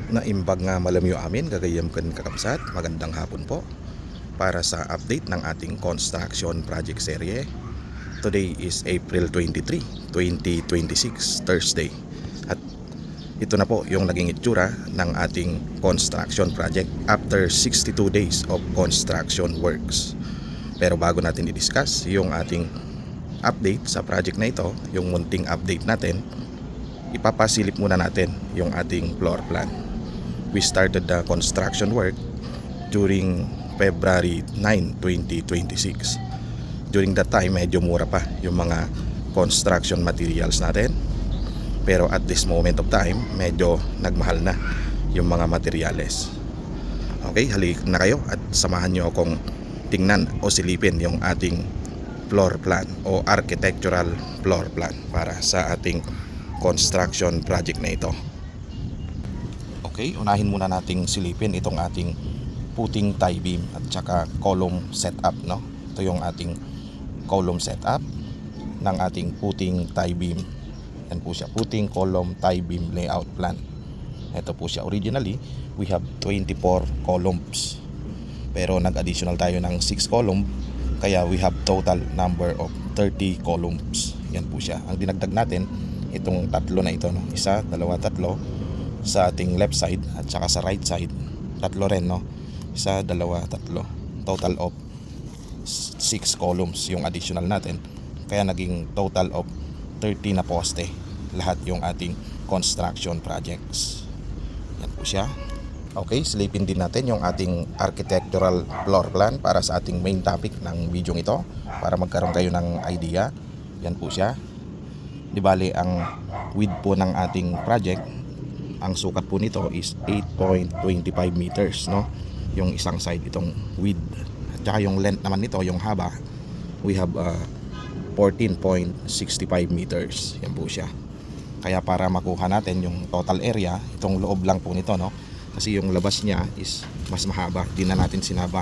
Naimbag nga malamyo amin, gagayam kan kakabsat, magandang hapon po. Para sa update ng ating construction project serye. Today is April 23, 2026, Thursday. At ito na po yung naging itsura ng ating construction project after 62 days of construction works. Pero bago natin i-discuss yung ating update sa project na ito, yung munting update natin, ipapasilip muna natin yung ating floor plan. We started the construction work during February 9, 2026. During that time, medyo mura pa yung mga construction materials natin. Pero at this moment of time, medyo nagmahal na yung mga materyales. Okay, halik na kayo at samahan nyo akong tingnan o silipin yung ating floor plan o architectural floor plan para sa ating construction project na ito. Okay, unahin muna nating silipin itong ating puting tie beam at saka column setup, no? Ito yung ating column setup ng ating puting tie beam. Yan po siya, puting column tie beam layout plan. Ito po siya, originally we have 24 columns. Pero nag-additional tayo ng 6 column, kaya we have total number of 30 columns. Yan po siya. Ang dinagdag natin itong tatlo na ito, no? Isa, dalawa, tatlo sa ating left side at saka sa right side. Tatlo rin, no? Isa, dalawa, tatlo. Total of 6 columns yung additional natin. Kaya naging total of 30 na poste. Lahat yung ating construction projects. Yan po siya. Okay, silipin din natin yung ating architectural floor plan para sa ating main topic ng video ito para magkaroon kayo ng idea. Yan po siya. Di bali, ang width po ng ating project, ang sukat po nito is 8.25 meters, no? Yung isang side itong width. At saka yung length naman nito, yung haba, we have 14.65 meters. Yan po siya. Kaya para makuha natin yung total area, itong loob lang po nito, no? Kasi yung labas niya is mas mahaba. Di na natin sinaba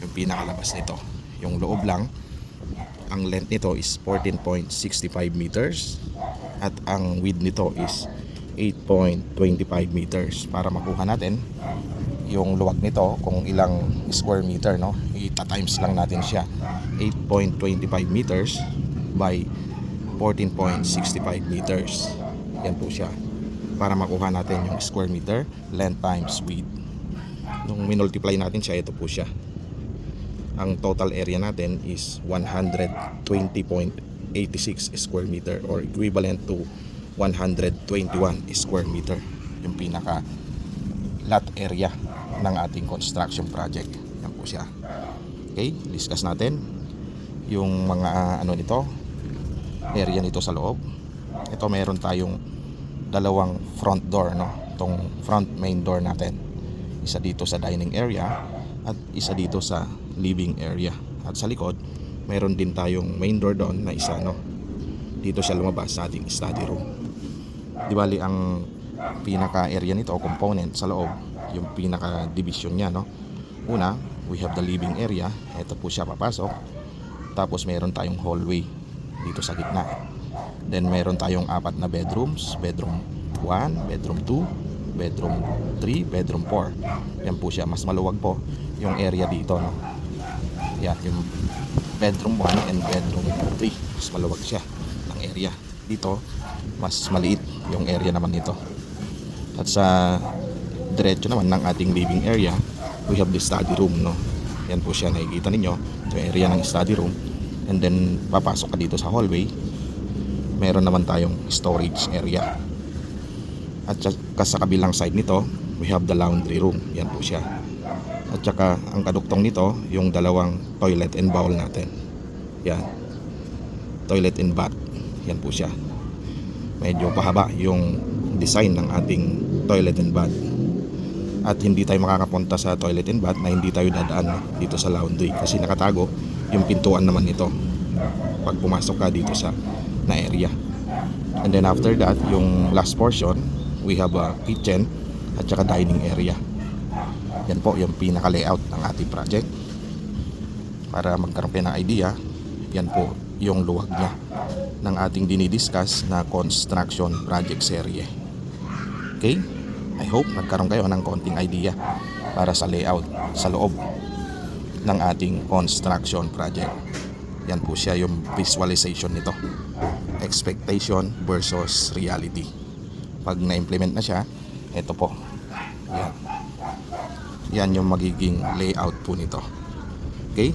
yung pinakalabas nito. Yung loob lang, ang length nito is 14.65 meters at ang width nito is 8.25 meters. Para makuha natin yung luwag nito kung ilang square meter, no? Ita-times lang natin siya. 8.25 meters by 14.65 meters. Yan po siya. Para makuha natin yung square meter, length times width. Nung minultiply natin siya, ito po siya. Ang total area natin is 120.86 square meter or equivalent to 121 square meter. Yung pinaka lot area ng ating construction project. Yan po siya. Okay, discuss natin yung mga nito, area nito sa loob. Ito meron tayong dalawang front door, no? Itong front main door natin. Isa dito sa dining area at isa dito sa living area. At sa likod, meron din tayong main door doon na isa, no? Dito siya lumabas sa ating study room. Di bali, ang pinaka area nito o component sa loob, yung pinaka division niya, no? Una, we have the living area. Ito po siya papasok. Tapos meron tayong hallway dito sa gitna. Then meron tayong 4 na bedrooms. Bedroom 1, bedroom 2, bedroom 3, bedroom 4. Yan po siya. Mas maluwag po yung area dito, no? Yan, yung bedroom 1 and bedroom 3. Mas maluwag siya ng area. Dito, mas maliit yung area naman nito. At sa diretso naman ng ating living area, we have the study room, no? Yan po siya. Nakikita ninyo yung area ng study room. And then papasok ka dito sa hallway, meron naman tayong storage area. At sa kabilang side nito, we have the laundry room. Yan po siya. At saka ang kaduktong nito, yung dalawang toilet and bowl natin. Yan. Toilet and bath. Yan po siya. Medyo pahaba yung design ng ating toilet and bath. At hindi tayo makakapunta sa toilet and bath na hindi tayo dadaan dito sa laundry. Kasi nakatago yung pintuan naman nito pag pumasok ka dito sa na area. And then after that, yung last portion, we have a kitchen at saka dining area. Yan po yung pinaka layout ng ating project. Para magkaroon kayo ng idea, yan po yung luwag niya ng ating dinidiscuss na construction project serye. Okay? I hope nagkaroon kayo ng konting idea para sa layout sa loob ng ating construction project. Yan po siya yung visualization nito. Expectation versus reality. Pag na-implement na siya, ito po. Yan. Yan yung magiging layout po nito. Okay?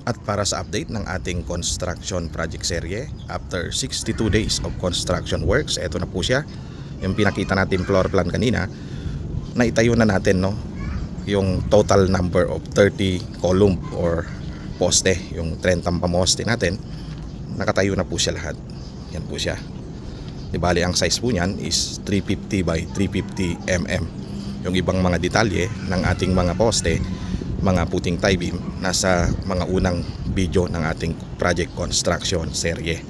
At para sa update ng ating construction project serye, after 62 days of construction works, ito na po siya. Yung pinakita natin floor plan kanina, naitayo na natin, no, yung total number of 30 column or poste, yung 30 pamoste natin, nakatayo na po siya lahat. Yan po siya. Di bali, ang size po niyan is 350 by 350 mm. Yung ibang mga detalye ng ating mga poste, mga puting tie beam, nasa mga unang video ng ating project construction serye.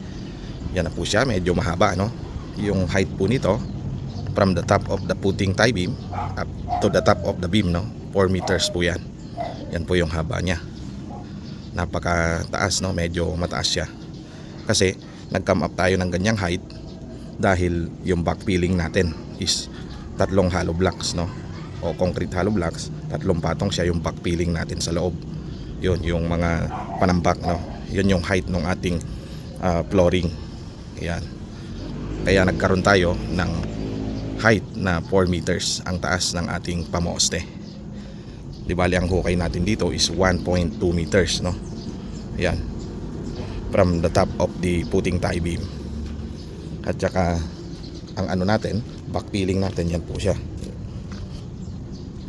Yan na po siya, medyo mahaba, no? Yung height po nito from the top of the puting tie beam up to the top of the beam, no? 4 meters po yan. Yan po yung haba niya. Napakataas, no? Medyo mataas siya. Kasi nag-come up tayo ng ganyang height dahil yung backfilling natin is 3 hollow blocks, no? O concrete hollow blocks, 3 patong siya yung backfilling natin sa loob. Yun yung mga panambak, no? Yun yung height ng ating flooring. Yan. Kaya nagkaroon tayo ng height na 4 meters ang taas ng ating pamoste. Di bali, ang hukay natin dito is 1.2 meters, no? Yan. From the top of the puting tie beam. At saka ang ano natin, backfilling natin, yan po siya.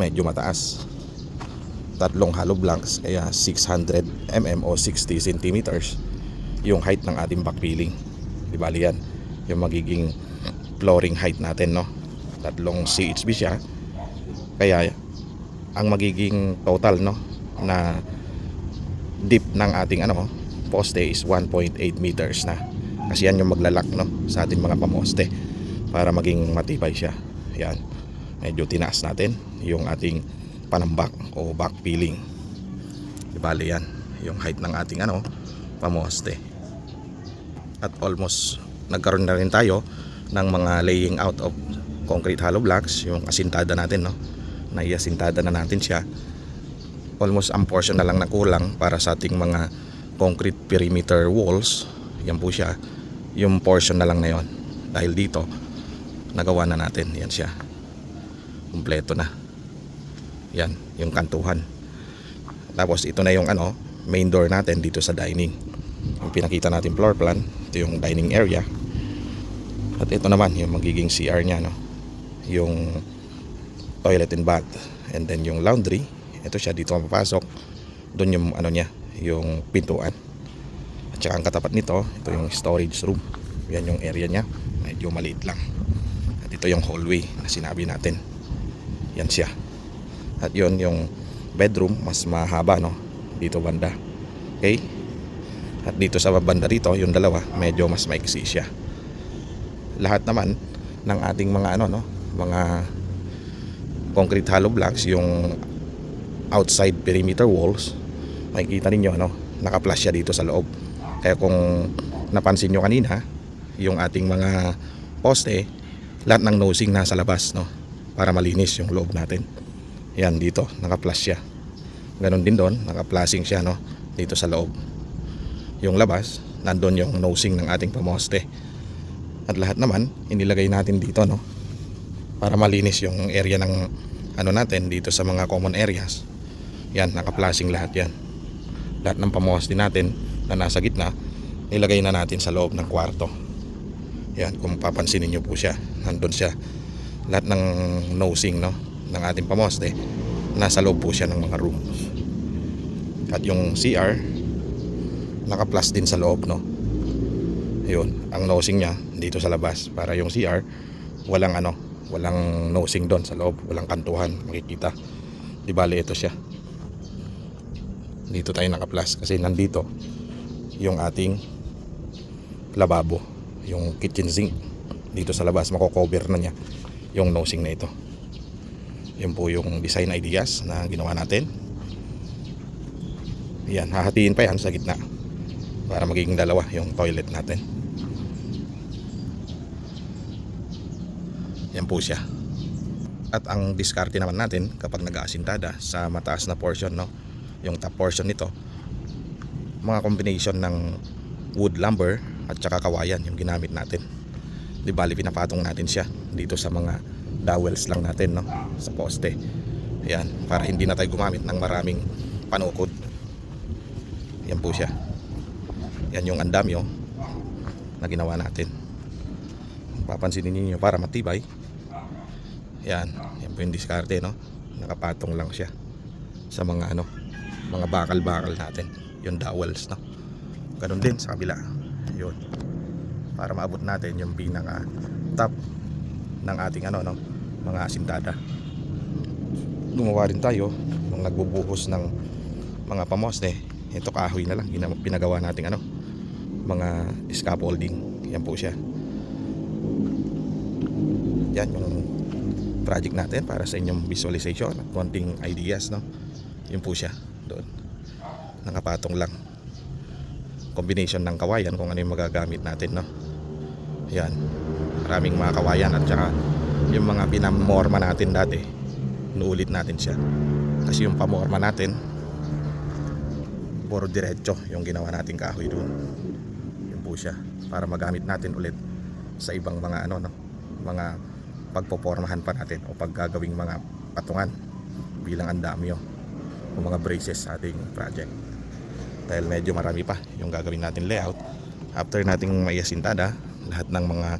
Medyo mataas. 3 hollow blocks, kaya 600 mm o 60 centimeters yung height ng ating backfilling. Di bali yan yung magiging flooring height natin, no? 3 CHB siya. Kaya ang magiging total, no, na deep ng ating poste is 1.8 meters na. Kasi yan yung maglalak, no, sa ating mga pamoste para maging matibay siya. Yan. Medyo tinaas natin yung ating panambak o backfilling. Ibali yan yung height ng ating pamoste. At almost nagkaroon na rin tayo ng mga laying out of concrete hollow blocks, yung asintada natin, no? Naiasintada na natin siya. Almost ang portion na lang na kulang para sa ating mga concrete perimeter walls. Yan po siya. Yung portion na lang na yon. Dahil dito nagawa na natin. Yan siya. Kumpleto na. Yan, yung kantuhan. Tapos ito na yung main door natin dito sa dining. Yung pinakita natin floor plan, ito yung dining area. At ito naman yung magiging CR niya, no? Yung toilet and bath, and then yung laundry. Ito siya, dito mapapasok. Doon yung niya, yung pintuan. At saka ang katapat nito, ito yung storage room. Yan yung area niya, medyo maliit lang. At ito yung hallway na sinabi natin. Yan siya. At yun yung bedroom, mas mahaba, no, dito banda. Okay? At dito sa banda dito, yung dalawa, medyo mas maiksi siya. Lahat naman ng ating mga mga concrete hollow blocks, yung outside perimeter walls, makikita ninyo naka-flush siya dito sa loob. Kaya kung napansin nyo kanina, yung ating mga poste, lahat ng nosing nasa labas, no, para malinis yung loob natin. Yan, dito naka-flush siya. Ganon din doon, naka-flashing siya, no, dito sa loob. Yung labas, nandun yung nosing ng ating pamoste. At lahat naman inilagay natin dito, no, para malinis yung area ng natin dito sa mga common areas. Yan, naka-flashing lahat yan. Lahat ng pamoste natin na nasa gitna, nilagay na natin sa loob ng kwarto. Yan, kung papansinin nyo po siya, nandun siya. Lahat ng nosing, no, ng ating pamoste, nasa loob po siya ng mga rooms. At yung CR, naka-flash din sa loob, no. Yun, ang nosing niya dito sa labas, para yung CR walang walang nosing doon sa loob, walang kantuhan makikita. Di bali, ito siya. Dito tayo naka-flash kasi nandito yung ating lababo, yung kitchen sink. Dito sa labas mako-cover na niya yung nosing na ito. Yun po yung design ideas na ginawa natin. Yan, hahatiin pa yan sa gitna para magiging dalawa yung toilet natin. Yan po siya. At ang diskarte naman natin kapag nag-aasintada sa mataas na portion, no, yung top portion nito, mga combination ng wood lumber at saka kawayan yung ginamit natin. Di bali pinapatong natin siya dito sa mga dowels lang natin, no, sa poste. Yan, para hindi na tayo gumamit ng maraming panukod. Yan po siya. Yan yung andamyo na ginawa natin. Papansinin niyo para matibay. Yan po yung diskarte, no. Nakapatong lang siya sa mga mga bakal-bakal natin, yung dowels, no. Ganun din sa kabila. Yun. Para maabot natin yung pinaka top ng ating mga asintada. Gumawa rin tayo nung nagbubuhos ng mga pamoste. Ito kahoy na lang pinagawa nating mga scaffolding. Yan po siya. Yan yung project natin para sa inyong visualization at konting ideas, no. Yun po siya doon. Nakapatong lang. Combination ng kawayan kung ano yung magagamit natin, no. Yan. Maraming mga kawayan at saka yung mga pinamorma natin dati, nuulit natin siya. Kasi yung pamorma natin puro diretso yung ginawa nating kahoy doon. Yun po siya. Para magamit natin ulit sa ibang mga mga pagpopormahan pa natin o paggagawing mga patungan bilang andamyo o mga braces sa ating project. Dahil medyo marami pa yung gagawin natin layout after nating maiasintada lahat ng mga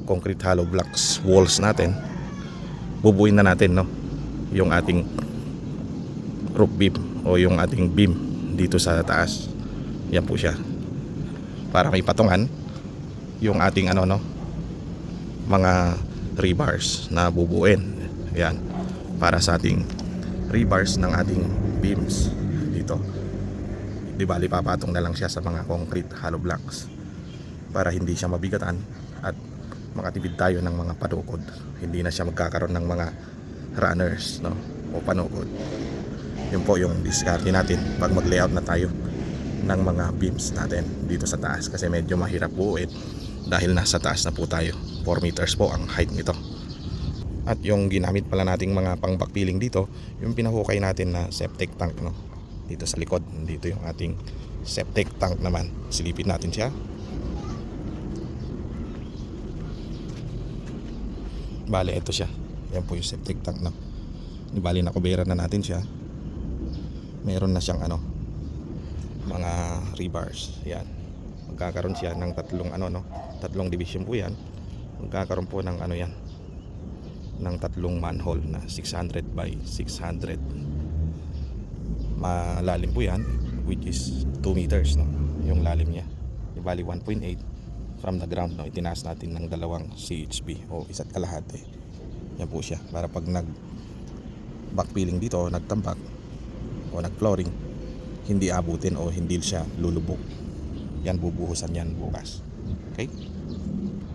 concrete hollow blocks walls natin. Bubuin na natin, no, yung ating roof beam o yung ating beam dito sa taas. Yan po siya. Para may patungan yung ating mga rebars na bubuin. Yan. Para sa ating rebars ng ating beams dito. Di bali papatong na lang siya sa mga concrete hollow blocks para hindi siya mabigatan at makatipid tayo ng mga panukod. Hindi na siya magkakaroon ng mga runners, no, o panukod. Yun po yung diskarte natin pag mag-layout na tayo ng mga beams natin dito sa taas, kasi medyo mahirap buuin dahil nasa taas na po tayo. 4 meters po ang height nito. At yung ginamit pala nating mga pang-backfilling dito, yung pinahukay natin na septic tank, no, dito sa likod. Dito yung ating septic tank naman. Silipin natin siya. Bale, ito siya. Yan po yung septic tank, no. Bali, nakubera na natin siya. Meron na siyang mga rebars. Yan. Magkakaroon siya ng tatlong division po yan. Magkakaroon po ng yan, ng tatlong manhole na 600 by 600. Malalim po yan, which is 2 meters, no, yung lalim niya. Bali 1.8 from the ground, no. Itinaas natin ng 2 CHP o 1.5. Yan po siya. Para pag backfilling dito, nagtambak o nag-flooring, hindi abutin o hindi siya lulubog. Yan, bubuhusan yan bukas. Okay?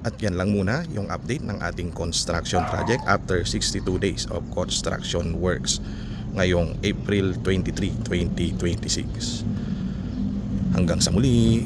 At yan lang muna yung update ng ating construction project after 62 days of construction works ngayong April 23, 2026. Hanggang sa muli.